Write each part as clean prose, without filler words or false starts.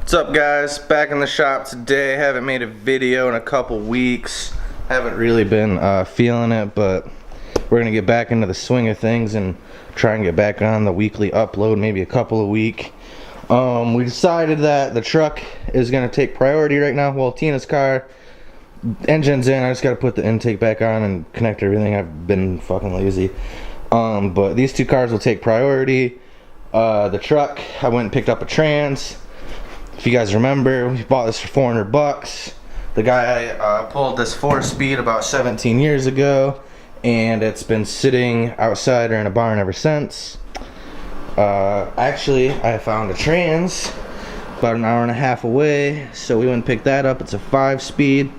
What's up, guys? Back in the shop today. Haven't made a video in a couple weeks. Haven't really been feeling it, but we're gonna get back into the swing of things and try and get back on the weekly upload, maybe a couple a week. We decided that the truck is gonna take priority right now. Well, Tina's car, engine's in. I just gotta put the intake back on and connect everything. I've been fucking lazy. But these two cars will take priority. The truck, I went and picked up a trans. If you guys remember, we bought this for 400 bucks. The guy pulled this 4-speed about 17 years ago, and it's been sitting outside or in a barn ever since. Actually, I found a trans about an hour and a half away, so we went and picked that up. It's a 5-speed.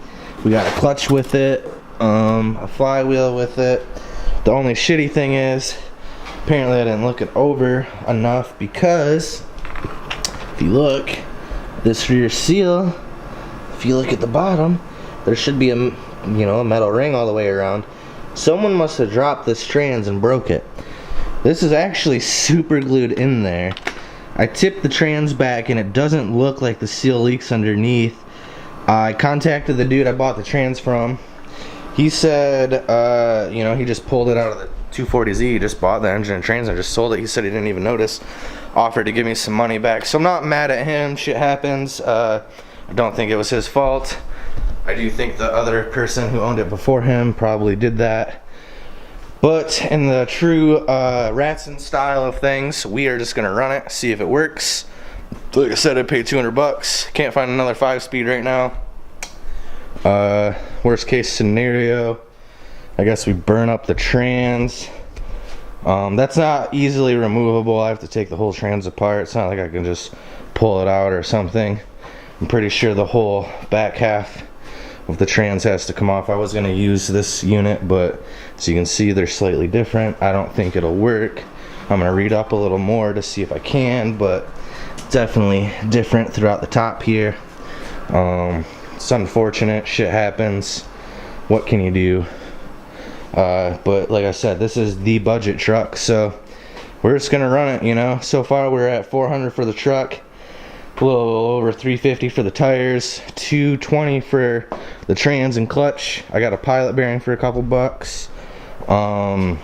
We got a clutch with it, a flywheel with it. The only shitty thing is, apparently I didn't look it over enough, because if you look, this rear seal, if you look at the bottom, there should be a metal ring all the way around. Someone must have dropped this trans and broke it. This is actually super glued in there. I tipped the trans back and it doesn't look like the seal leaks underneath. I contacted the dude I bought the trans from. He said, he just pulled it out of the 240Z. He just bought the engine and trans and just sold it. He said he didn't even notice. Offered to give me some money back. So I'm not mad at him. Shit happens. I don't think it was his fault. I do think the other person who owned it before him probably did that. But in the true Datsun style of things, we are just gonna run it, see if it works. Like I said, I paid 200 bucks. Can't find another 5-speed right now. Worst case scenario, I guess we burn up the trans. That's not easily removable. I have to take the whole trans apart. It's not like I can just pull it out or something. I'm pretty sure the whole back half of the trans has to come off. I was gonna use this unit, but as you can see, they're slightly different. I don't think it'll work. I'm gonna read up a little more to see if I can, but definitely different throughout the top here. It's unfortunate, shit happens. What can you do? But like I said, this is the budget truck, so we're just gonna run it, So far we're at 400 for the truck, a little over 350 for the tires, 220 for the trans and clutch. I got a pilot bearing for a couple bucks. Yeah,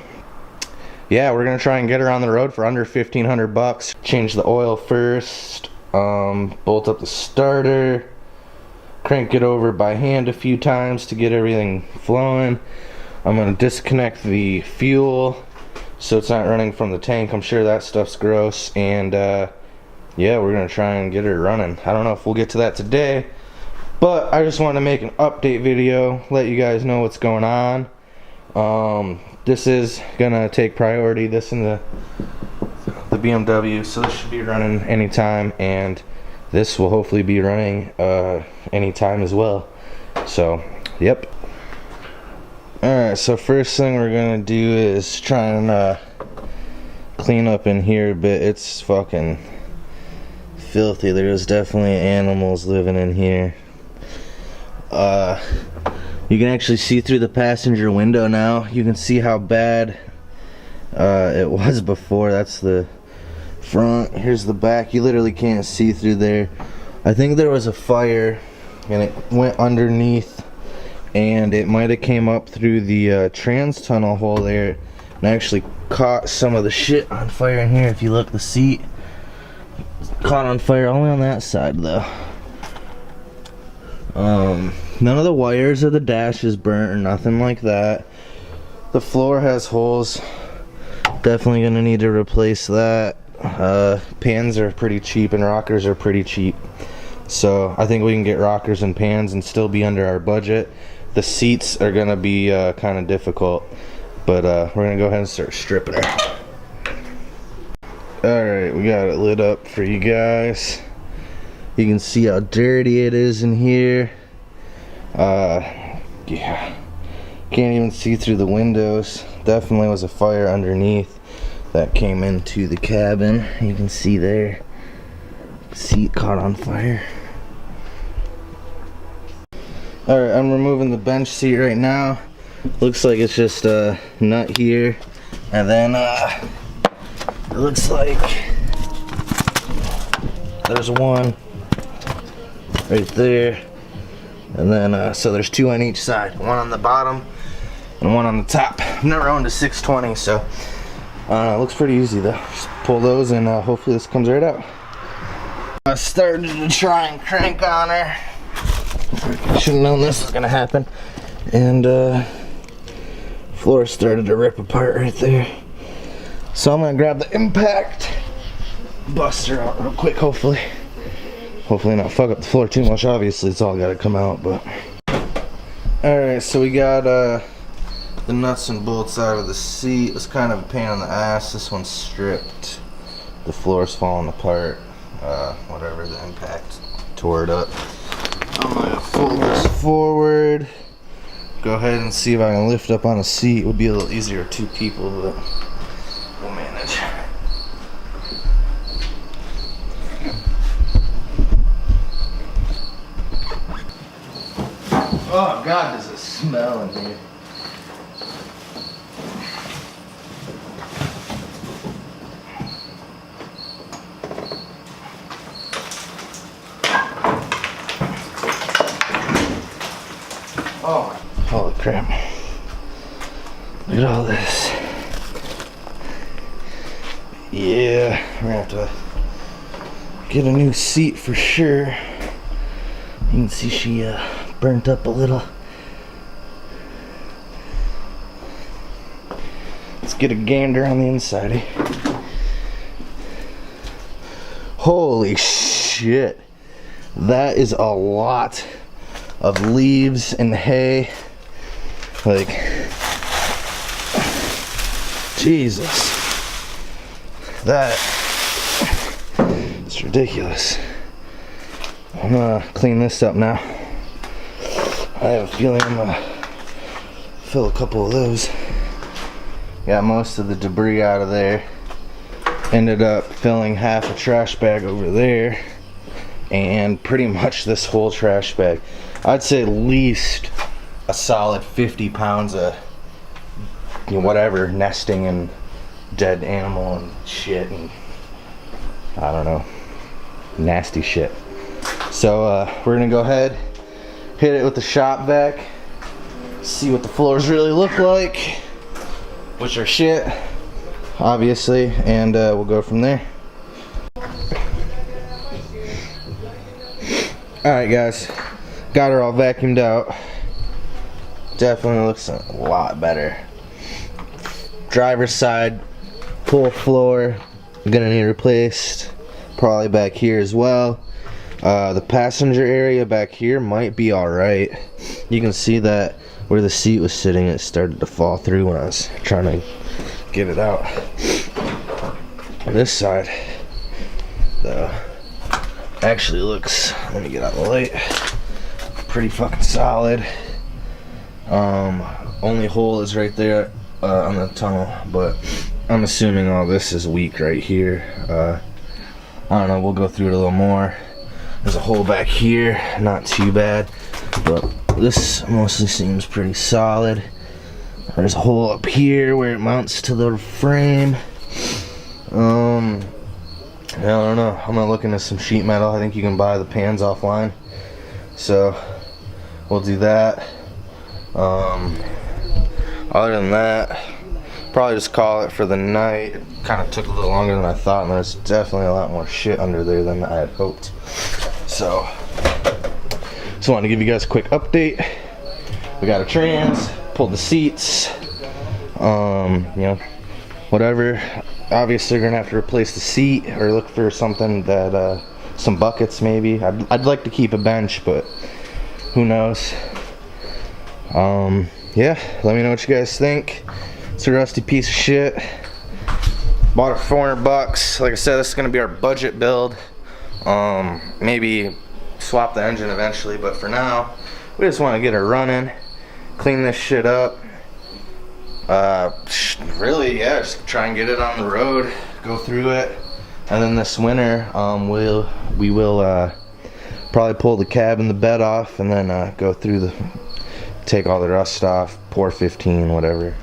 we're gonna try and get her on the road for under 1,500 bucks. Change the oil first, bolt up the starter, crank it over by hand a few times to get everything flowing. I'm gonna disconnect the fuel so it's not running from the tank. I'm sure that stuff's gross, and yeah, we're gonna try and get her running. I don't know if we'll get to that today, but I just want to make an update video, let you guys know what's going on. This is gonna take priority, this and the BMW, so this should be running anytime, and this will hopefully be running anytime as well. So yep. Alright, so first thing we're gonna do is try and clean up in here a bit. It's fucking filthy. There's definitely animals living in here. You can actually see through the passenger window now. You can see how bad it was before. That's the front. Here's the back. You literally can't see through there. I think there was a fire and it went underneath, and it might have came up through the trans tunnel hole there and actually caught some of the shit on fire in here. If you look, the seat caught on fire only on that side though. None of the wires of the dash is burnt or nothing like that. The floor has holes. Definitely gonna need to replace that. Pans are pretty cheap and rockers are pretty cheap, so I think we can get rockers and pans and still be under our budget. The seats are gonna be kind of difficult, but we're gonna go ahead and start stripping her. Alright, we got it lit up for you guys. You can see how dirty it is in here. Yeah, can't even see through the windows. Definitely was a fire underneath that came into the cabin. You can see there, seat caught on fire. Alright, I'm removing the bench seat right now. Looks like it's just a nut here, and then it looks like there's one right there. And then, so there's 2 on each side. One on the bottom and one on the top. I've never owned a 620, so it looks pretty easy though. Just pull those and hopefully this comes right out. I started to try and crank on her. Should have known this was gonna happen. And floor started to rip apart right there. So I'm gonna grab the impact, bust her out real quick, hopefully. Hopefully not fuck up the floor too much. Obviously it's all gotta come out, but. Alright, so we got the nuts and bolts out of the seat. It was kind of a pain in the ass. This one's stripped. The floor's falling apart. Whatever, the impact tore it up. I'm gonna fold this forward. Go ahead and see if I can lift up on a seat. It would be a little easier with 2 people, but we'll manage. Oh God, there's a smell in here. Oh, holy crap. Look at all this. Yeah, we're gonna have to get a new seat for sure. You can see she burnt up a little. Let's get a gander on the inside. Holy shit. That is a lot of leaves and hay. Like, Jesus. That is ridiculous. I'm gonna clean this up now. I have a feeling I'm gonna fill a couple of those. Got most of the debris out of there. Ended up filling half a trash bag over there and pretty much this whole trash bag. I'd say at least a solid 50 pounds of, you know, whatever, nesting and dead animal and shit and I don't know, nasty shit. So we're gonna go ahead, hit it with the shop vac, see what the floors really look like, which are shit, obviously, and we'll go from there. Alright guys, got her all vacuumed out. Definitely looks a lot better. Driver's side, full floor, gonna need replaced. Probably back here as well. The passenger area back here might be alright. You can see that where the seat was sitting, it started to fall through when I was trying to get it out. This side, though, actually looks, let me get out the light, pretty fucking solid. Only hole is right there on the tunnel, but I'm assuming all this is weak right here. I don't know, we'll go through it a little more. There's a hole back here, not too bad, but this mostly seems pretty solid. There's a hole up here where it mounts to the frame. Yeah, I don't know. I'm gonna look into some sheet metal. I think you can buy the pans offline, so we'll do that. Other than that, probably just call it for the night. It kind of took a little longer than I thought, and there's definitely a lot more shit under there than I had hoped. So, just wanted to give you guys a quick update. We got a trans, pulled the seats, you know, whatever. Obviously, we're gonna have to replace the seat or look for something that, some buckets maybe. I'd like to keep a bench, but who knows. Yeah, let me know what you guys think. It's a rusty piece of shit. Bought it for 400 bucks. Like I said, this is gonna be our budget build. Maybe swap the engine eventually, but for now, we just want to get her running, clean this shit up. Really, yeah, just try and get it on the road, go through it, and then this winter, we will probably pull the cab and the bed off, and then go through take all the rust off, pour 15, whatever.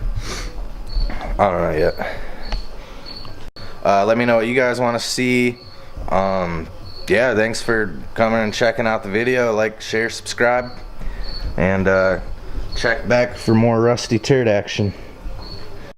I don't know yet. Let me know what you guys want to see. yeah, thanks for coming and checking out the video. Like, share, subscribe, and check back for more rusty turd action.